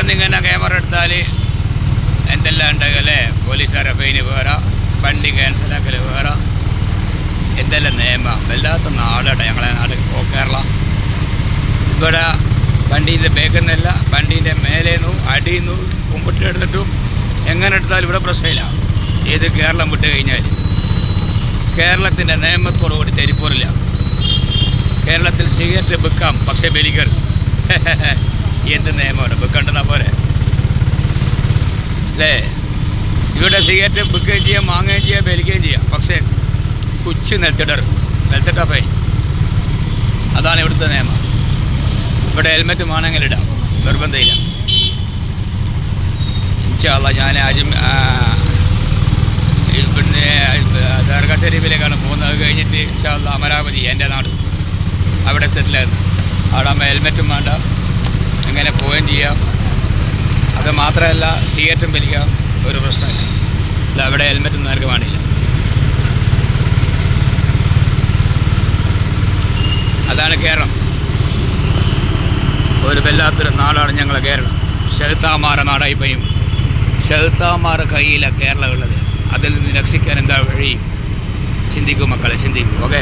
നിന്ന് ഇങ്ങനെ ക്യാമറ എടുത്താൽ എന്തെല്ലാം ഉണ്ടല്ലേ, പോലീസുകാരെ ഫൈന് വേറെ, വണ്ടി ക്യാൻസലാക്കൽ വേറെ, എന്തെല്ലാം നിയമം. വല്ലാത്ത നാടാണ് ഞങ്ങളെ നാട്. കേരള ഇവിടെ വണ്ടീൻ്റെ ബാക്കിൽ നിന്നല്ല, വണ്ടീൻ്റെ മേലേന്നും അടിയുന്നു കുമ്പിട്ട് എടുത്തിട്ടും എങ്ങനെ എടുത്താലും ഇവിടെ പ്രശ്നമില്ല. ഏത് കേരളം വിട്ട് കഴിഞ്ഞാൽ കേരളത്തിൻ്റെ നിയമത്തോടുകൂടി തെരിപ്പോറില്ല. കേരളത്തിൽ സിഗരറ്റ് വിൽക്കാം, പക്ഷേ ബലിക്കരുത്. എന്ത് നിയമമാണ്? വിൽക്കണ്ടെന്നാ പോലെ അല്ലേ? ഇവിടെ സിഗരറ്റ് വിൽക്കുകയും ചെയ്യാം, വാങ്ങുകയും ചെയ്യാം, ബലിക്കുകയും ചെയ്യാം, പക്ഷേ കുച്ച് നിലത്തിട്ട ഫൈൻ. അതാണ് ഇവിടുത്തെ നിയമം. ഇവിടെ ഹെൽമെറ്റ് വേണമെങ്കിൽ ഇടാം, നിർബന്ധമില്ല. ഇൻഷാ അല്ലാഹ് ഞാൻ പിന്നെ ദർഗാ ഷരീഫിലേക്കാണ് പോകുന്നത്. അത് കഴിഞ്ഞിട്ട് ഇൻഷാ അല്ലാഹ് അമരാവതി എൻ്റെ നാട്, അവിടെ സെറ്റിലായിരുന്നു. അവിടെ ആകുമ്പോൾ ഹെൽമെറ്റും വേണ്ട, അങ്ങനെ പോവുകയും ചെയ്യാം. അത് മാത്രമല്ല സിഗരറ്റും വലിക്കാം, ഒരു പ്രശ്നമില്ല. ഇല്ല, അവിടെ ഹെൽമെറ്റൊന്നും ആർക്കും വേണ്ടില്ല. അതാണ് കേരളം. ഒരു വല്ലാത്തൊരു നാടാണ് ഞങ്ങളെ കേരളം. ഷെയ്ത്താന്മാരെ നാടായിപ്പോയും ഷെയ്ത്താന്മാരുടെ കയ്യിലാണ് കേരളം ഉള്ളത്. അതിൽ നിന്ന് രക്ഷിക്കാൻ എന്താ വഴി? ചിന്തിക്കും മക്കളെ, ചിന്തിക്കും. ഓക്കെ.